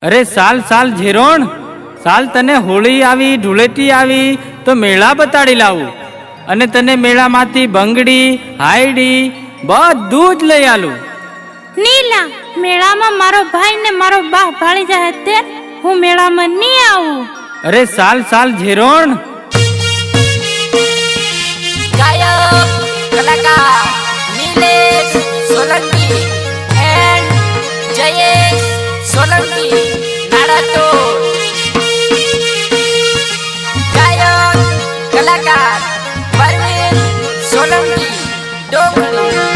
અરે સાલ સાલ ઝેરોણ, સાલ તને હોળી આવી ધૂળેટી આવી તો મેળા બતાડી લાવું અને તને મેળામાંથી બંગડી હાયડી બધું જ લઈ આલું. નીલા, મેળામાં મારો ભાઈ ને મારો બા ભાળી જાય તે હું મેળામાં નહીં આવું. અરે સાલ સાલ ઝેરોણ. ગાયક કલાકાર નિલેશ સોલંકી એન્ડ જયેશ સોલંકી નાડાતોડ. ગાયક કલાકાર પરવીન સોલંકી ડોંગરી.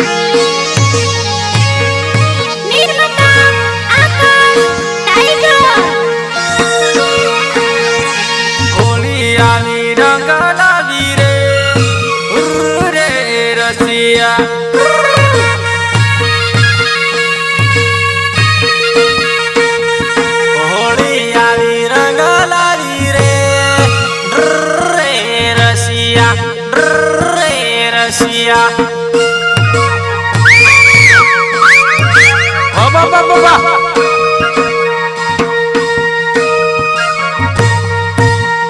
નિર્માતા આકાશ ટાઈગર. હોળી આવી રંગ લાવી રે રે રસિયા. હોળી આવી રંગ લાવી રે રે રસિયા રે રસિયા. ઓ બાબા બાબા.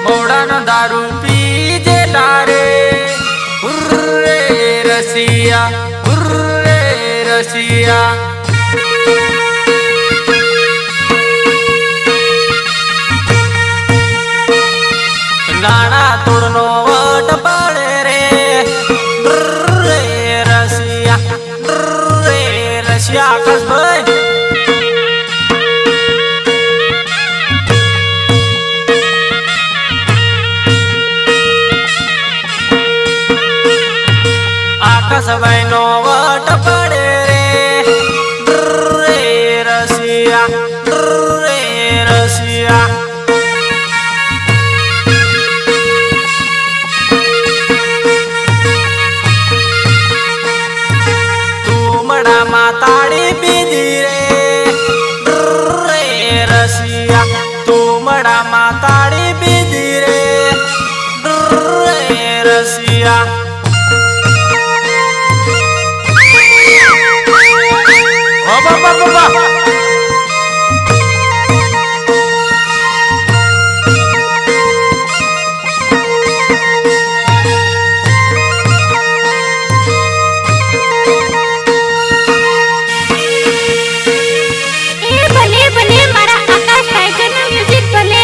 મોડાનો દારૂ પી જેલા રે રે રસિયા રે રસિયા. નાણા તોડનો વટ પાડે રે રે રસિયા રે રસિયા. આકાશભાઈ આકાશભાઈ નો વટ પડે રે રસિયા રે રસિયા. તુમડામાં તાળી પીધી રે રસિયા. તુમડામાં તાળી પીધી રે રસિયા. બાબા બાબા. એ ભલે ભલે મારા આકાશ ટાઈગર નું મ્યુઝિક ભલે.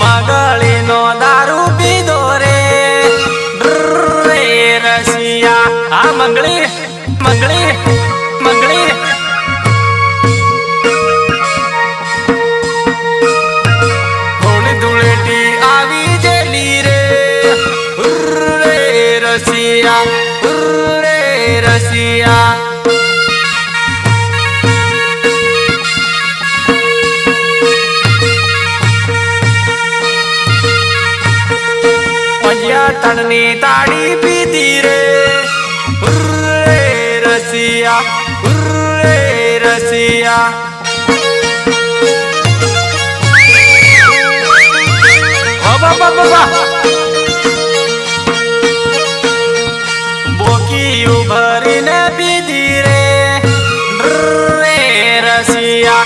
મગળીનો દારૂ પીધો રે રસિયા. આ મંગળી મંગળી મંગળી. હોળી ધૂળેટી આવી જેલી રે રસિયા રે રસિયા. તણની તાળી પીધી રે રસિયા રે રસિયા. બાબા બાબા. બોકી ભરીને પીધી રે રસિયા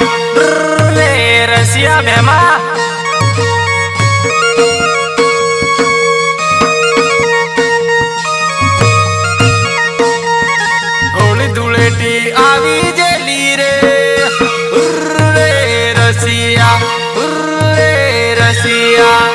રે રસિયા. ભેમા ધૂળેટી આવી જેલી રે રસિયા રે રસિયા.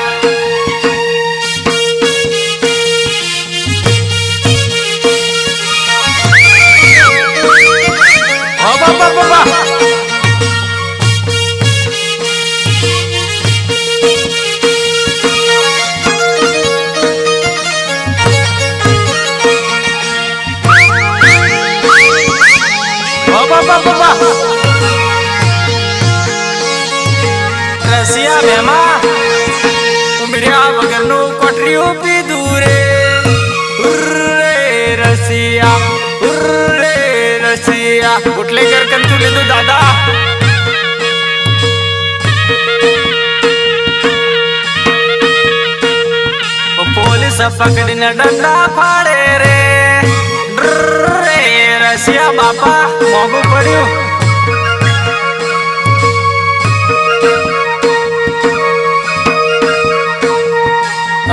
બાબા બાબા. રસિયા ભેમા ઉમર્યા વગરનું કોટરીઓ પીધું રે રસિયા રે રસિયા. ગુટલેકર કંતું લીધું દાદા. પોલીસ પકડીને દંડા ફાડે રે રસિયા. બાપા મોંઘું પડ્યું.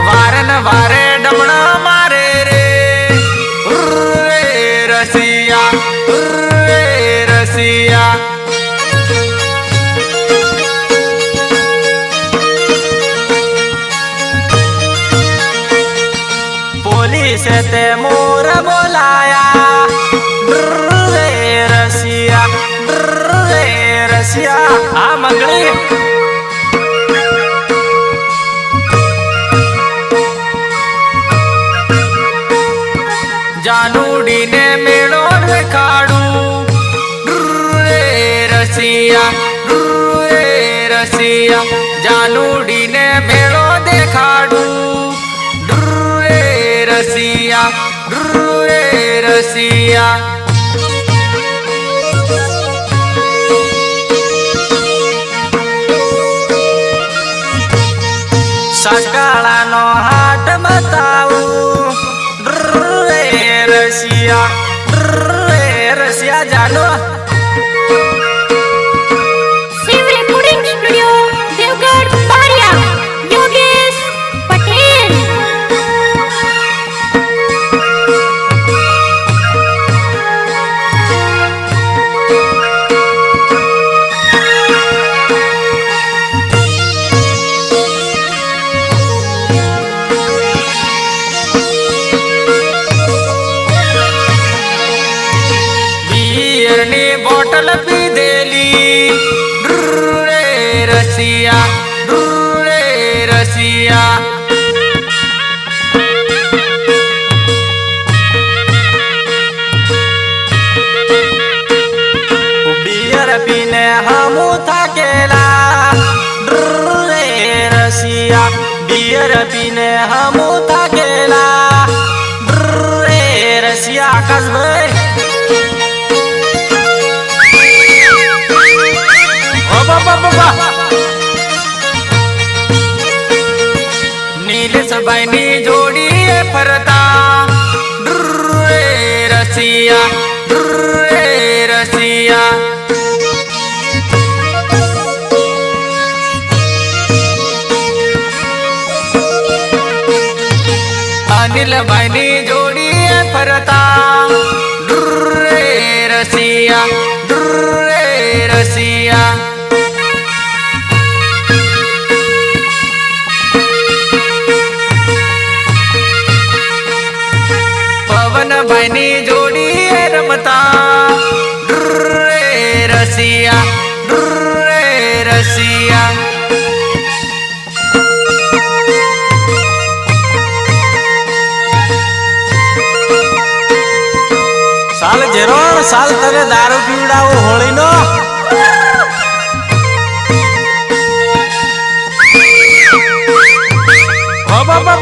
વારે ને વારે ડમણા મારે રે રસિયા રસિયા. પોલીસે તે મોર બોલાયા રસિયા આ મંગળી. જાનુડીને મેળો દેખાડું રસિયા જાનુડીને મેળો દેખાડું રસિયા. સકાળાનો હાટ બતાવું રસિયા જાનો. Shiv recording studio Devgadh Baria Yogesh Patel. બિયરની બોટલ પીધેલી રસિયા. બિયર પીને હમું થાકેલા રસિયા. બિયર પીને હમું થાકેલા રસિયા. આકાશભાઈ નીલેશભાઈ ની જોડી ફરતા રસિયા. અનિલભાઈ ની જોડી ફરતા રસિયા. પવનભાઈ ની જોડી રમતા રસિયા. સાલ જેરોણ સાલ તને દારૂ પીવડાવું હોળીનો. બાબા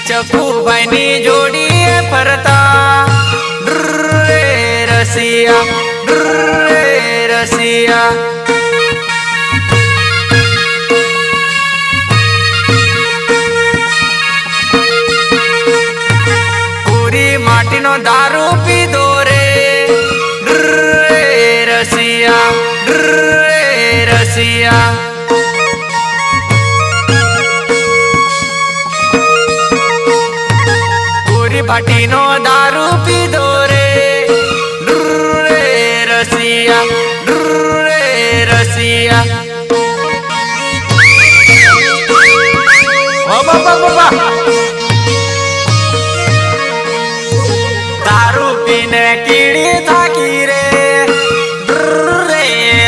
ચકુભાઈ ની જોડી ફરતા રસિયા. પૂરી માટીનો દારૂ પીધો રે રસિયા. પૂરી ભાટીનો દારૂ પીધો રે રસિયા. દારૂ પીને કીડી થાકી રે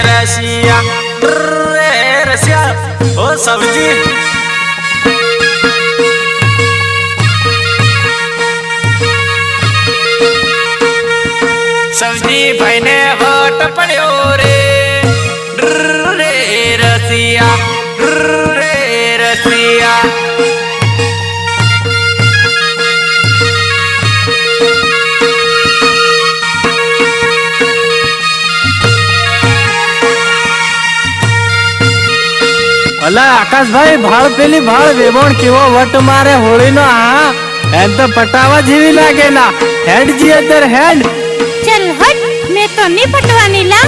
રસિયા. ઓ સબ્જી ભાઈ ને વટ પડ્યો રે રસિયા. અલા આકાશભાઈ ભાળ પેલી ભાળ વેવણ કેવો વટ મારે હોળીનો આ એમ તો પટાવા જેવી લાગે ના હેડ જી અદર હેડ ચલ હટ મેં તો નહીં પટવાની લા.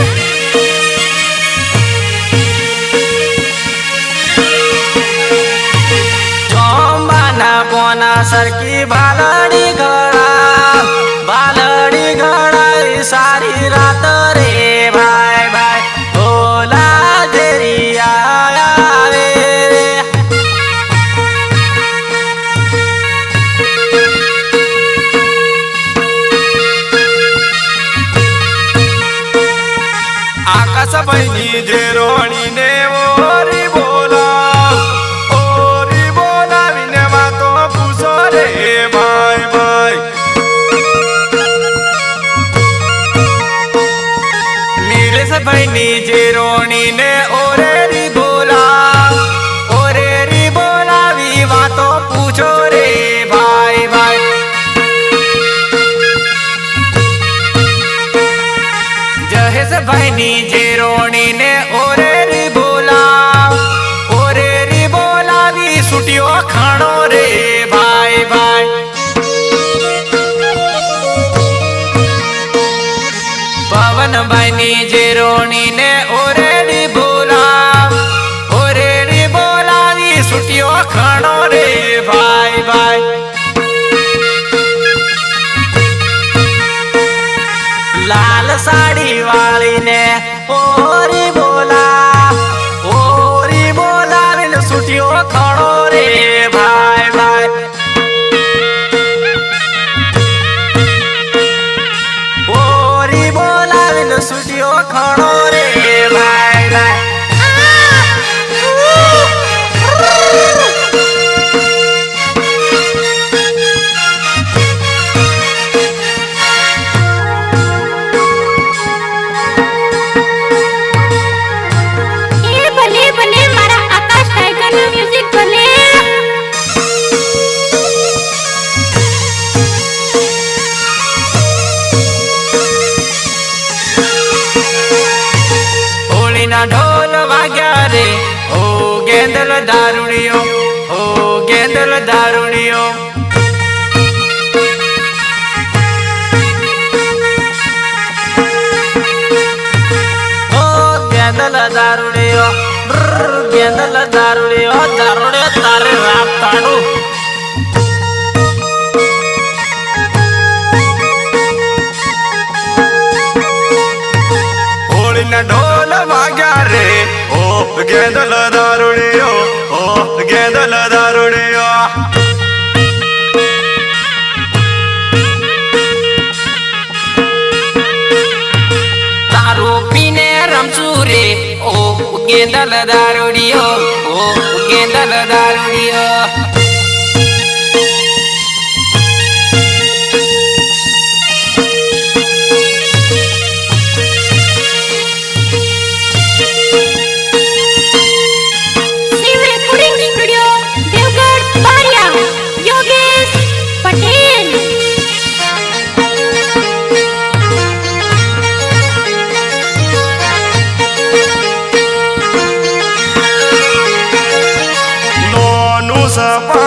ચોંબાના પોના સરકી બાલડી ઘડા સારી રાત રે ભાઈ ભાઈ ઓલા જેરી આવે રે. આકાશભાઈની જે રોણીને ઓરી બોલાવીને વાતો પૂછો રે ભાઈ ભાઈ. નીલેશભાઈની જે રોણીને ઓરેરી બોલાવી વાતો પૂછો રે ભાઈ ભાઈ. જહેશભાઈની જે રોણીને ઓરેરી બોલાવી સુટીઓ ખાણો રે ભાઈ ભાઈ. પવનભાઈની જે રોણીને ઓરેડી બોલાવી સુટીઓ ખાણો રે ભાઈ ભાઈ. લાલ સાડી વાળીને ઓરી બોલાવીને સુટીઓ ખાણો રે ભાઈ ભાઈ. ઓરી બોલાવીને સુટીઓ ખાણો રે ભાઈ ભાઈ. એ ભલે ભલે મારા આકાશ ટાઈગરનું મ્યુઝિક ભલે. હોળીના ઢોલ વાગ્યા રે ઓ ગેંદલ દારૂડિયો. ઓ ગેંદલ દારૂડિયો દારૂડિયો તારે રાપ તાડું. હોળીના ઢોલ વાગ્યા રે ઓ ગેંદલ દારૂડિયો. તારું પીને રમશું રે ઓ ગેંદલ દારૂડિયો. Shiv recording studio Devgadh Baria Yogesh Patel. નોનું સપા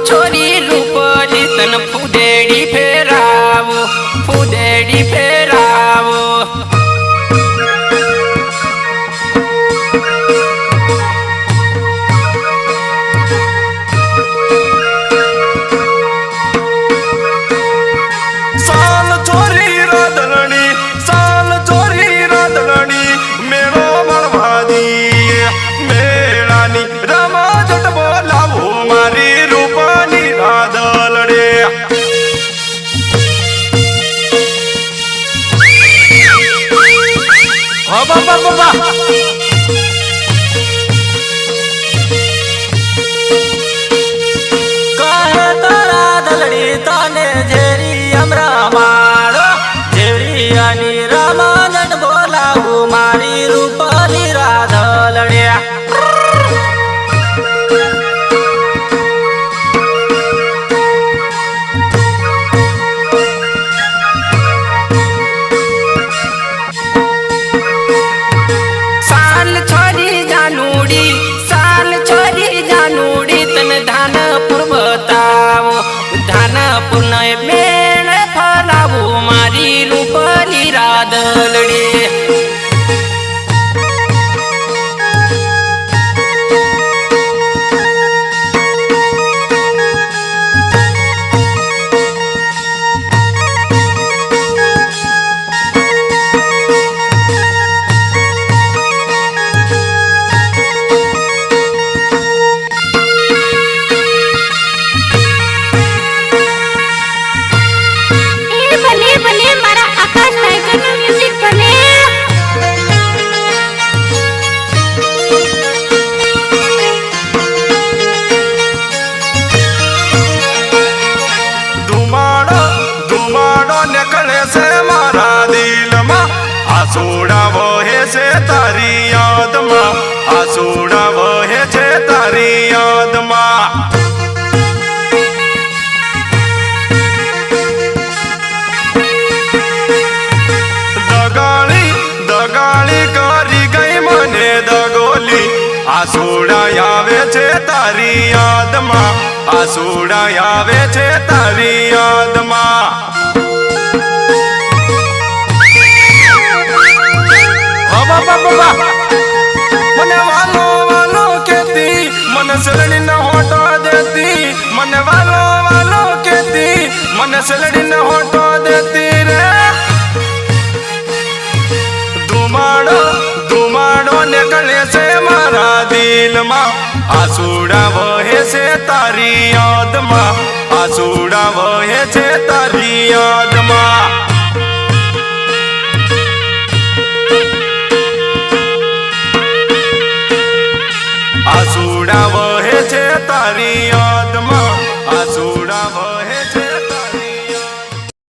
છોરી રૂપલી તન ફુદેડી ફેરાવો ફુદેડી ફેરાવો કહે તારા દલડી તને ઝેરી અમરા મારો ઝેરી આની રામાનંદ બોલાવું મારી રૂપલી રાધલડ્યા સાલ છોરી જાનુડી તને ધાનપુર બતાવો ધાનપુર ને મેળ ફરાવો મારી રૂપલી રાધલડી ભલે ભલે મારા આકાશ ટાઈગરનું મ્યુઝિક ભલે. ધુમાડો નીકળે છે મારા દિલમાં આસુડા વહે છે તારી યાદમાં આસુડા વહે છે તારી યાદમાં દગાળી કરી ગઈ મને દગોલી આસુડા આવે છે તારી યાદમાં આસુડા આવે છે તારી યાદમાં મને વાલો વાલો કેતી મને સલડી ન હોટો દેતી મને વાલો કેતી મને સલડી ન હોટો દેતી રે ધુમાડો નીકળે છે મારા દિલમાં આસુડા વહે છે તારી યાદમાં આસુડા વહે છે તારી યાદ